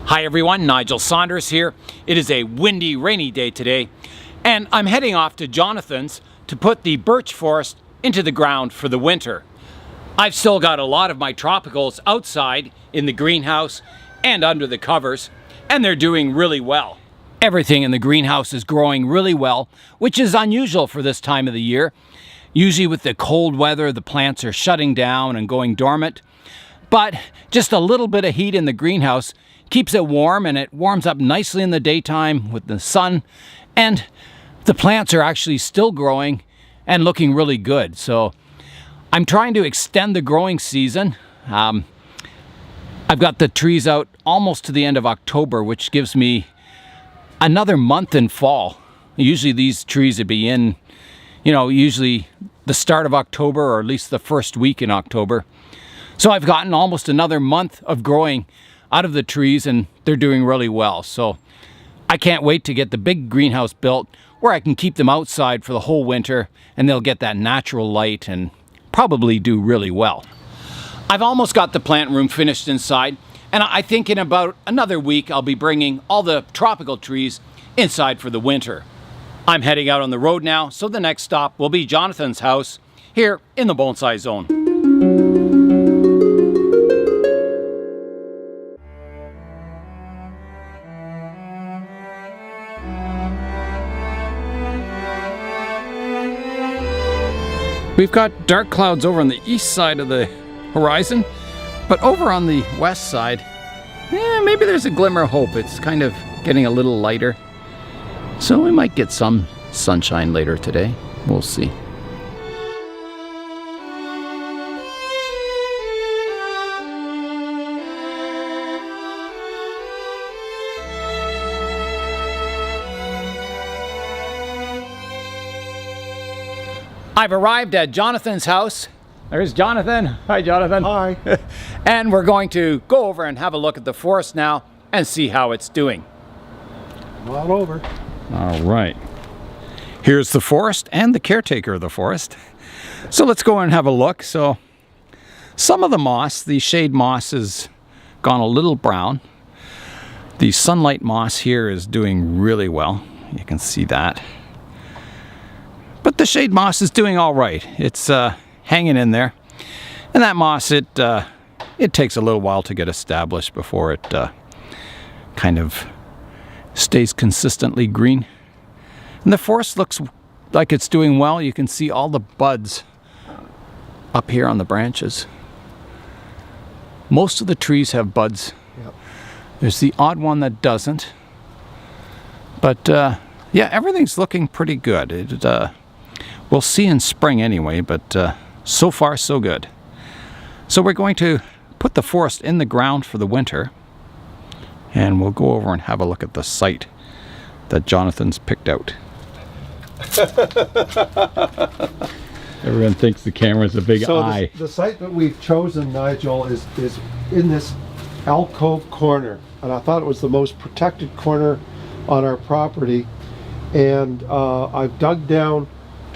Hi everyone, Nigel Saunders here. It is a windy, rainy day today, and I'm heading off to Jonathan's to put the birch forest into the ground for the winter. I've still got a lot of my tropicals outside in the greenhouse and under the covers, and they're doing really well. Everything in the greenhouse is growing really well, which is unusual for this time of the year. Usually with the cold weather, the plants are shutting down and going dormant, but just a little bit of heat in the greenhouse keeps it warm, and it warms up nicely in the daytime with the sun, and the plants are actually still growing and looking really good. So I'm trying to extend the growing season. I've got the trees out almost to the end of October, which gives me another month in fall. Usually these trees would be in, usually the start of October, or at least the first week in October. So I've gotten almost another month of growing out of the trees, and they're doing really well. So I can't wait to get the big greenhouse built where I can keep them outside for the whole winter, and they'll get that natural light and probably do really well. I've almost got the plant room finished inside, and I think in about another week I'll be bringing all the tropical trees inside for the winter. I'm heading out on the road now, so the next stop will be Jonathan's house here in the bonsai zone. We've got dark clouds over on the east side of the horizon, but over on the west side, maybe there's a glimmer of hope. It's kind of getting a little lighter, so we might get some sunshine later today. We'll see. I've arrived at Jonathan's house. There's Jonathan. Hi, Jonathan. Hi. And we're going to go over and have a look at the forest now and see how it's doing. Come on over. All right. Here's the forest and the caretaker of the forest. So let's go and have a look. So some of the moss, the shade moss, has gone a little brown. The sunlight moss here is doing really well. You can see that. But the shade moss is doing all right. It's hanging in there. And that moss, it takes a little while to get established before it kind of stays consistently green. And the forest looks like it's doing well. You can see all the buds up here on the branches. Most of the trees have buds. Yep. There's the odd one that doesn't. But yeah, everything's looking pretty good. We'll see in spring anyway, but so far so good. So we're going to put the forest in the ground for the winter, and we'll go over and have a look at the site that Jonathan's picked out. Everyone thinks the camera's a big eye. The site that we've chosen, Nigel, is in this alcove corner, and I thought it was the most protected corner on our property. And I've dug down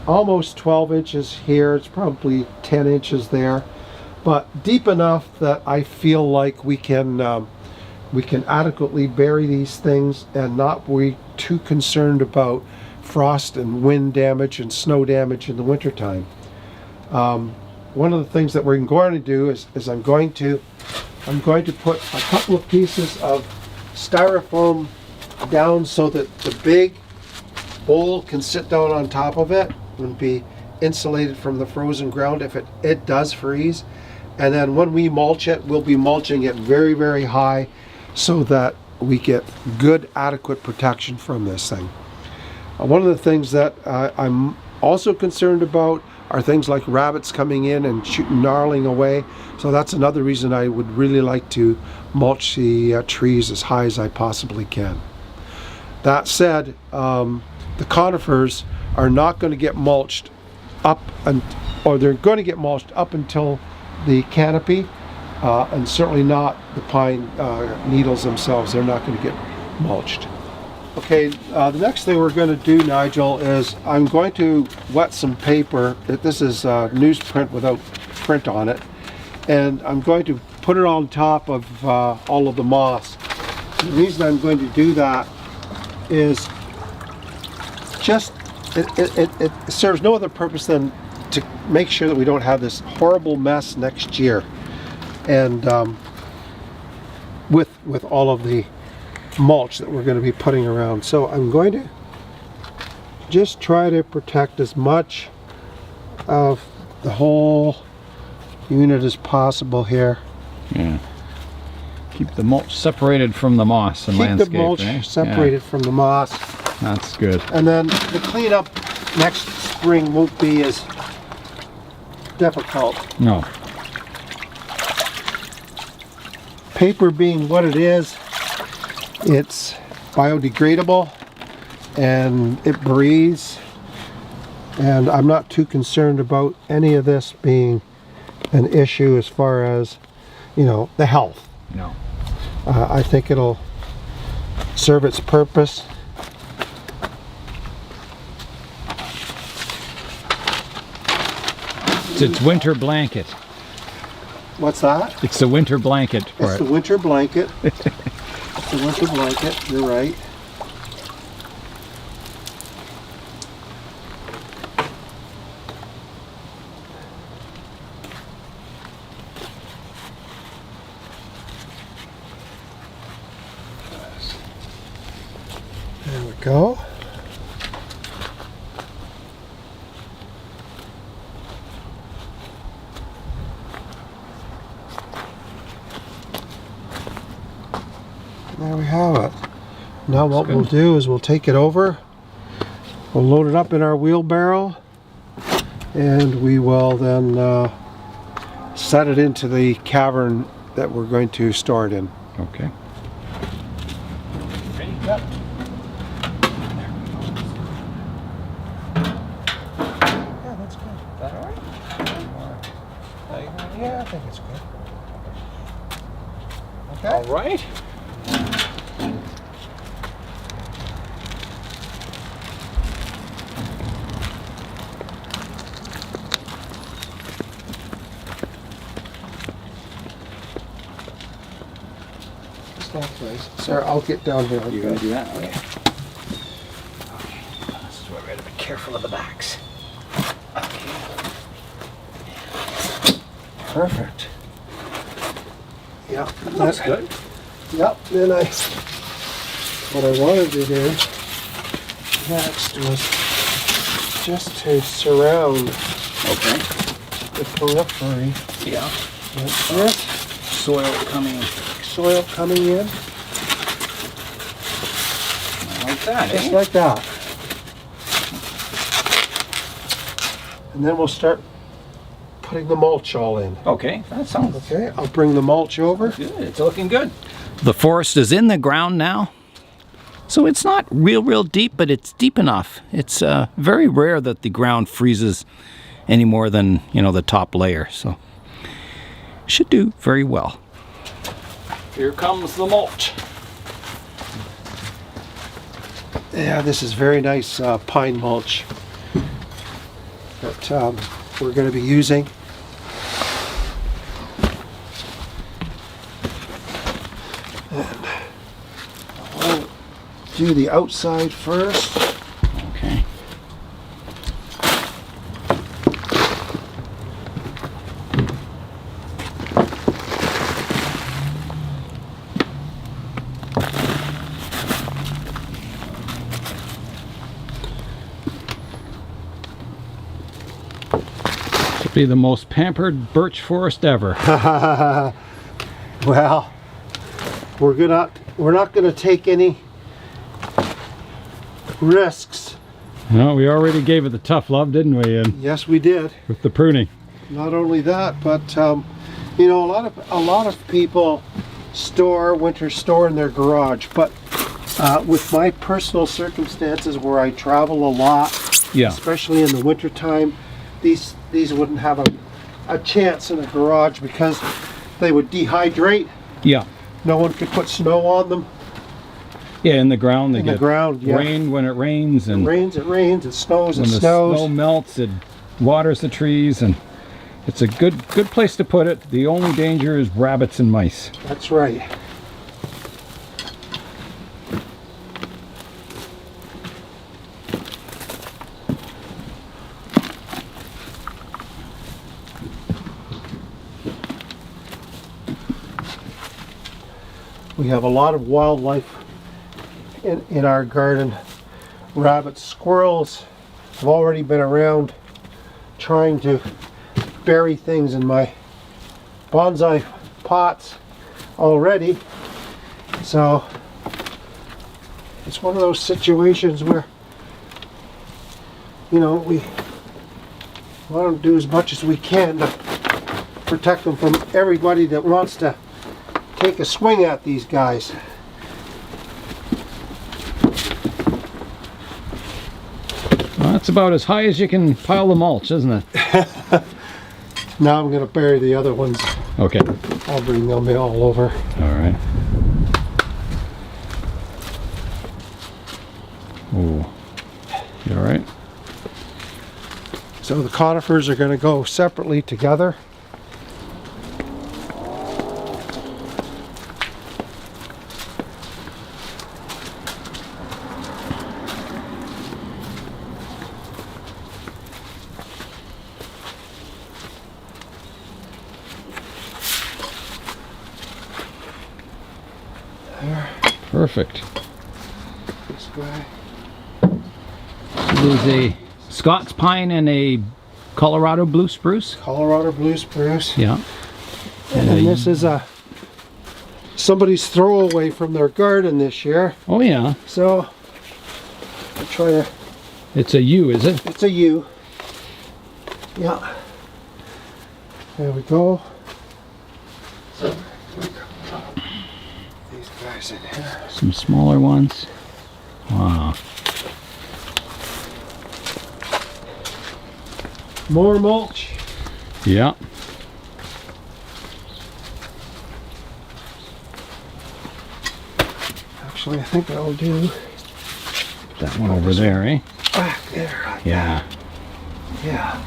almost 12 inches here. It's probably 10 inches there, but deep enough that I feel like we can adequately bury these things and not be too concerned about frost and wind damage and snow damage in the wintertime. One of the things that we're going to do is I'm going to put a couple of pieces of styrofoam down so that the big bowl can sit down on top of it and be insulated from the frozen ground if it does freeze. And then when we mulch it, we'll be mulching it very, very high so that we get good, adequate protection from this thing. One of the things that I'm also concerned about are things like rabbits coming in and gnarling away. So that's another reason I would really like to mulch the trees as high as I possibly can. That said, the conifers are not going to get mulched or they're going to get mulched up until the canopy, and certainly not the pine needles themselves. They're not going to get mulched. Okay, the next thing we're going to do, Nigel, is I'm going to wet some paper. This is newsprint without print on it, and I'm going to put it on top of all of the moss. The reason I'm going to do that is just, it serves no other purpose than to make sure that we don't have this horrible mess next year. And with all of the mulch that we're going to be putting around. So I'm going to just try to protect as much of the whole unit as possible here. Yeah. Keep the mulch separated from the moss and landscape. Keep the mulch separated from the moss. That's good. And then the cleanup next spring won't be as difficult. No. Paper being what it is, it's biodegradable and it breathes, and I'm not too concerned about any of this being an issue as far as, you know, the health. No. I think it'll serve its purpose. It's its winter blanket. What's that? It's the winter blanket for It's it. the winter blanket. It's the winter blanket, you're right. There we go. There we have it. Now what we'll do is we'll take it over, we'll load it up in our wheelbarrow, and we will then set it into the cavern that we're going to store it in. Okay. Ready? Yep. Yeah, that's good. Is that all right? Yeah, I think it's good. Okay. All right. Sir, I'll get down here. You're going to do that? Okay. Okay, this is where we gotta be careful of the backs. Perfect. Yep. That's good. Yep. Then what I wanted to do next was just to surround the periphery. Yeah. Like this. Soil coming. Soil coming in. Like that, Just like that. And then we'll start putting the mulch all in. Okay, that sounds Okay, I'll bring the mulch over. good. It's looking good. The forest is in the ground now, so it's not real deep, but it's deep enough. It's very rare that the ground freezes any more than, you know, the top layer, so should do very well. Here comes the mulch. Yeah, this is very nice pine mulch that we're going to be using. And I'll do the outside first. Okay. Be the most pampered birch forest ever. Well, we're not gonna take any risks. No, we already gave it the tough love, didn't we? And Yes, we did. with the pruning. Not only that, but you know, a lot of people winter store in their garage. But with my personal circumstances, where I travel a lot, Yeah. especially in the winter time, these wouldn't have a chance in a garage because they would dehydrate. Yeah. No one could put snow on them. Yeah, in the ground they In the get ground, yeah. rain when it rains, and It rains, it snows, when it the snows. snow melts, it waters the trees, and it's a good place to put it. The only danger is rabbits and mice. That's right. We have a lot of wildlife in our garden. Rabbits, squirrels have already been around trying to bury things in my bonsai pots already. So it's one of those situations where, you know, we want to do as much as we can to protect them from everybody that wants to take a swing at these guys. Well, that's about as high as you can pile the mulch, isn't it? Now I'm going to bury the other ones. Okay. I'll bring them all over. All right. Ooh. You all right? So the conifers are going to go separately together. Perfect. This guy. There's a Scots pine and a Colorado blue spruce. Colorado blue spruce. Yeah. And this is somebody's throwaway from their garden this year. Oh yeah. So I'll try to. It's a yew, is it? It's a yew. Yeah. There we go. These guys in here. Some smaller ones. Wow. More mulch. Yeah. Actually, I think I'll do That one over there, eh? back there. Like Yeah. that. Yeah.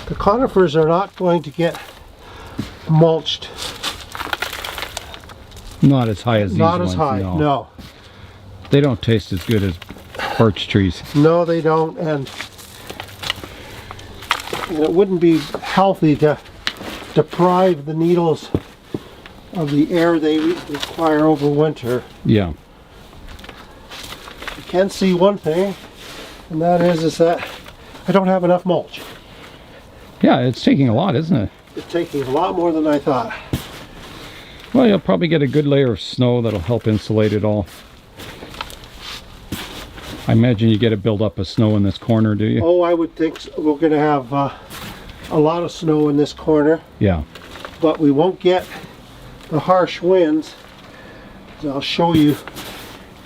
The conifers are not going to get mulched. Not as high as these Not ones. as high. No. They don't taste as good as birch trees. No, they don't, and it wouldn't be healthy to deprive the needles of the air they require over winter. Yeah. You can see one thing, and that is that I don't have enough mulch. Yeah, it's taking a lot, isn't it? It's taking a lot more than I thought. Well, you'll probably get a good layer of snow that'll help insulate it all. I imagine you get a buildup of snow in this corner, do you? Oh, I would think so. We're going to have a lot of snow in this corner, Yeah. but we won't get the harsh winds. I'll show you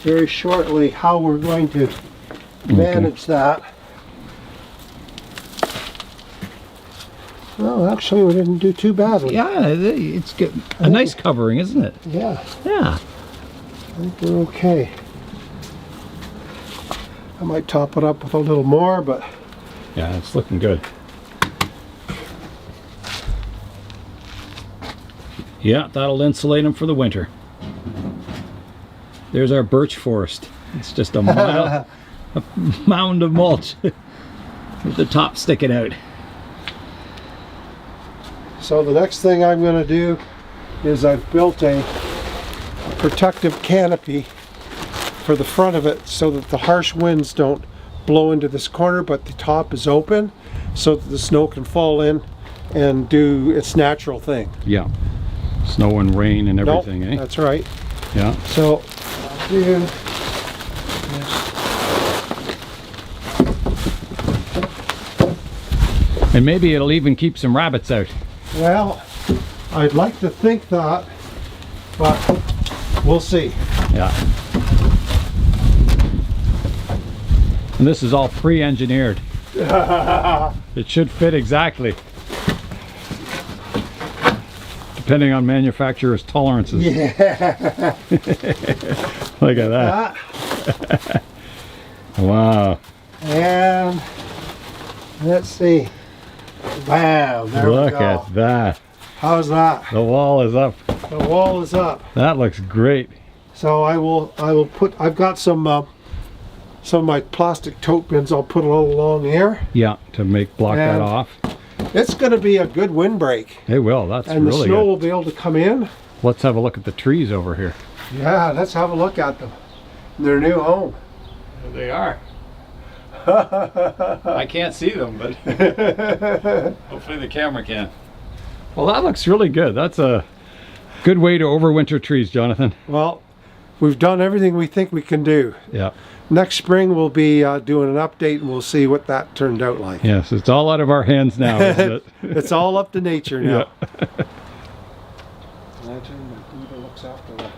very shortly how we're going to manage that. Well, actually, we didn't do too badly. Yeah, it's good. A nice covering, isn't it? Yeah, Yeah. I think we're okay. I might top it up with a little more, but Yeah, it's looking good. Yeah, that'll insulate them for the winter. There's our birch forest. It's just a mound of mulch with the top sticking out. so the next thing I'm going to do is I've built a protective canopy for the front of it so that the harsh winds don't blow into this corner, but the top is open so that the snow can fall in and do its natural thing. Yeah. Snow and rain and everything, Nope, eh? that's right. Yeah. So I'll do And maybe it'll even keep some rabbits out. well, I'd like to think that, but we'll see. Yeah. And this is all pre-engineered. It should fit exactly. Depending on manufacturer's tolerances. Yeah. Look at that. Wow. And let's see. Wow, there we Look go. at that. How's that? The wall is up. The wall is up. That looks great. So I will put, I've got some of my plastic tote bins I'll put all along here. Yeah, to block that And- off. It's going to be a good windbreak. It will. That's And the really snow good. will be able to come in. Let's have a look at the trees over here. Yeah, let's have a look at them. Their new home. There they are. I can't see them, but hopefully the camera can. Well, that looks really good. That's a good way to overwinter trees, Jonathan. Well, we've done everything we think we can do. Yeah. Next spring we'll be doing an update and we'll see what that turned out like. Yes, it's all out of our hands now, isn't it? It's all up to nature now. Yeah. Imagine my Buddha looks after that.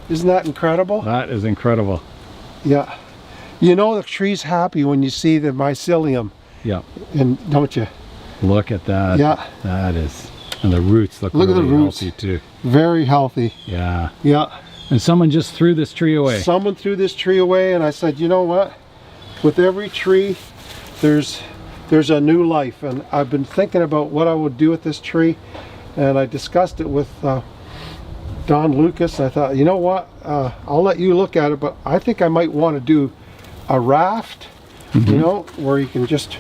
Isn't that incredible? That is incredible. Yeah. You know the tree's happy when you see the mycelium, Yeah. and don't you? Look at that. Yeah. That is, and the roots look Look at really the roots. healthy too. Very healthy. Yeah. Yeah. And someone just threw this tree away. Someone threw this tree away and I said, you know what? With every tree, there's a new life. And I've been thinking about what I would do with this tree. And I discussed it with Don Lucas. I thought, you know what? I'll let you look at it, but I think I might want to do a raft, you know, where you can just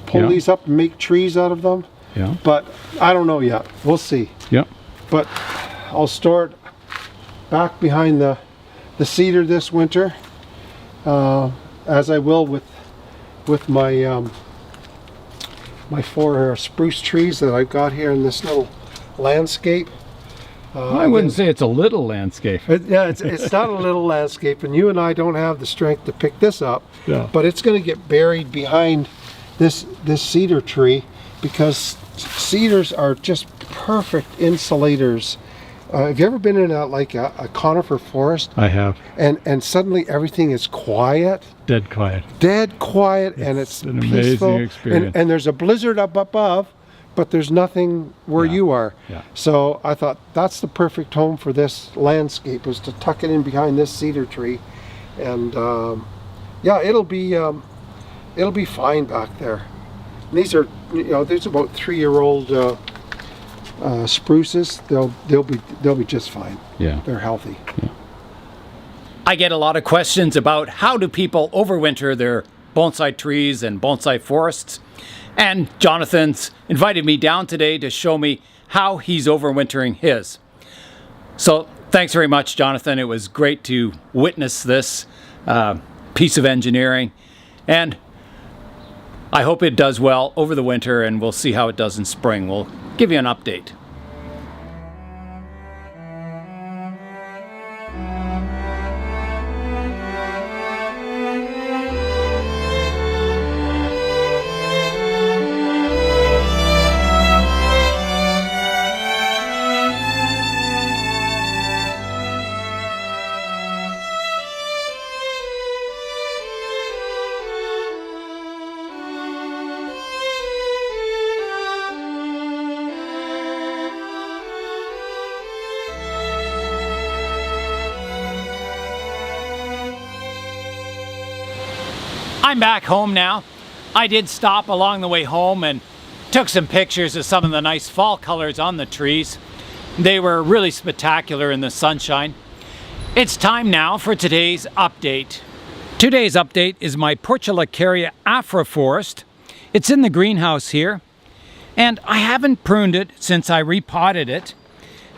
pull these up and make trees out of them. Yeah. But I don't know yet. We'll see. Yeah. But I'll store it back behind the cedar this winter, as I will with my my 4 spruce trees that I've got here in this little landscape. I wouldn't say it's a little landscape. Yeah, it's not a little landscape, and you and I don't have the strength to pick this up. Yeah. But it's going to get buried behind this cedar tree, because cedars are just perfect insulators. Have you ever been in a conifer forest? I have. And suddenly everything is quiet, Dead quiet. dead quiet, and it's an peaceful. amazing experience. And there's a blizzard up above, but there's nothing where you are. Yeah. So I thought that's the perfect home for this landscape, is to tuck it in behind this cedar tree, and yeah, it'll be fine back there. And these are, you know, there's about 3-year-old spruces. They'll be just fine. Yeah. They're healthy. I get a lot of questions about how do people overwinter their bonsai trees and bonsai forests. And Jonathan's invited me down today to show me how he's overwintering his. So thanks very much, Jonathan. It was great to witness this piece of engineering. And I hope it does well over the winter, and we'll see how it does in spring. We'll give you an update. I'm back home now. I did stop along the way home and took some pictures of some of the nice fall colors on the trees. They were really spectacular in the sunshine. It's time now for today's update. Today's update is my Portulacaria afra forest. It's in the greenhouse here, and I haven't pruned it since I repotted it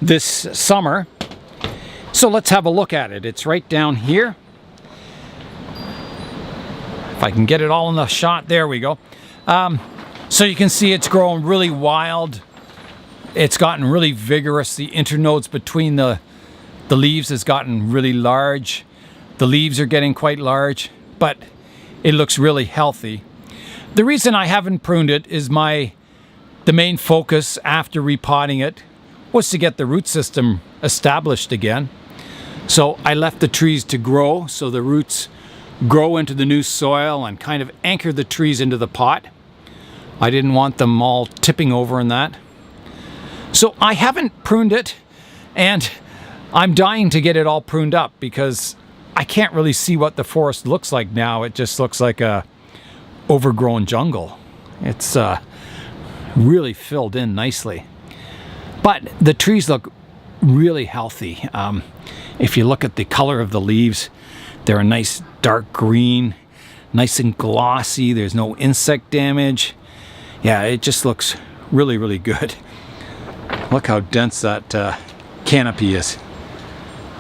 this summer. So let's have a look at it. It's right down here. If I can get it all in the shot, there we go. So you can see it's growing really wild. It's gotten really vigorous. The internodes between the leaves has gotten really large. The leaves are getting quite large, but it looks really healthy. The reason I haven't pruned it is the main focus after repotting it was to get the root system established again. So I left the trees to grow, so the roots grow into the new soil and kind of anchor the trees into the pot. I didn't want them all tipping over in that. So I haven't pruned it, and I'm dying to get it all pruned up because I can't really see what the forest looks like now. It just looks like a overgrown jungle. It's really filled in nicely. But the trees look really healthy. If you look at the color of the leaves, they're a nice dark green, Nice and glossy. There's no insect damage. Yeah, it just looks really, really good. Look how dense that canopy is.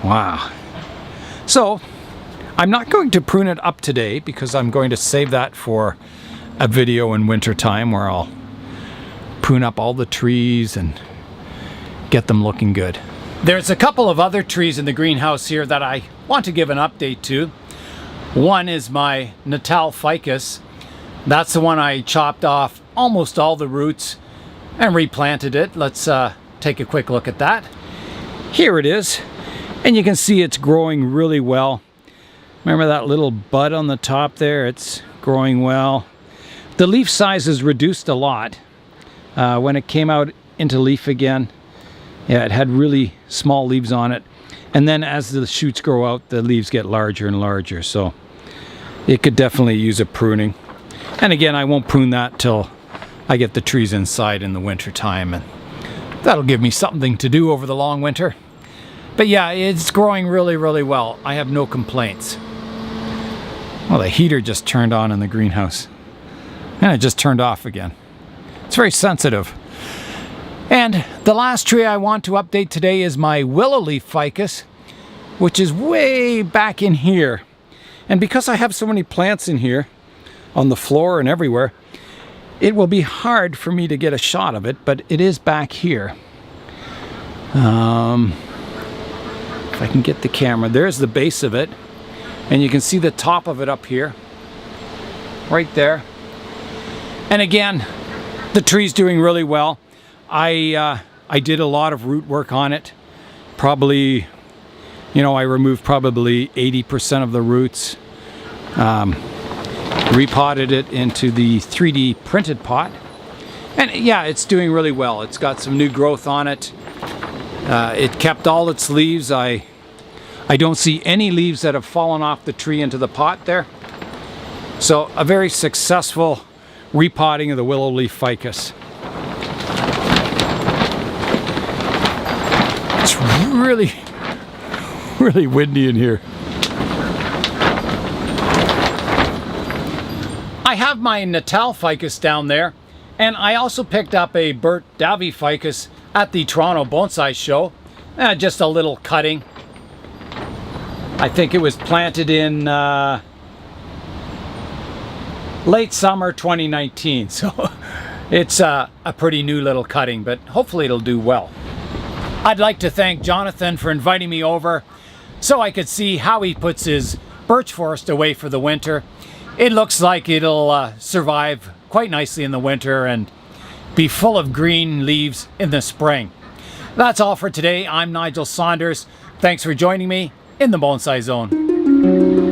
Wow. So, I'm not going to prune it up today because I'm going to save that for a video in winter time where I'll prune up all the trees and get them looking good. There's a couple of other trees in the greenhouse here that I want to give an update to. One is my Natal ficus. That's the one I chopped off almost all the roots and replanted it. Let's take a quick look at that. Here it is, and you can see it's growing really well. Remember that little bud on the top there? It's growing well. The leaf size is reduced a lot. When it came out into leaf again, yeah, it had really small leaves on it. And then as the shoots grow out, the leaves get larger and larger. So it could definitely use a pruning. And again, I won't prune that till I get the trees inside in the winter time. And that'll give me something to do over the long winter. But yeah, it's growing really, really well. I have no complaints. Well, the heater just turned on in the greenhouse. And it just turned off again. It's very sensitive. And the last tree I want to update today is my willow leaf ficus, which is way back in here. And because I have so many plants in here, on the floor and everywhere, it will be hard for me to get a shot of it, but it is back here. If I can get the camera, there's the base of it. And you can see the top of it up here, right there. And again, the tree's doing really well. I did a lot of root work on it. Probably, you know, I removed probably 80% of the roots. Repotted it into the 3D printed pot. And yeah, it's doing really well. It's got some new growth on it. It kept all its leaves. I don't see any leaves that have fallen off the tree into the pot there. So a very successful repotting of the willow leaf ficus. It's really, really windy in here. I have my Natal ficus down there, and I also picked up a Birch Bonsai ficus at the Toronto Bonsai Show. Just a little cutting. I think it was planted in late summer 2019, so it's a pretty new little cutting, but hopefully it'll do well. I'd like to thank Jonathan for inviting me over so I could see how he puts his birch forest away for the winter. It looks like it'll survive quite nicely in the winter and be full of green leaves in the spring. That's all for today. I'm Nigel Saunders. Thanks for joining me in the Bonsai Zone.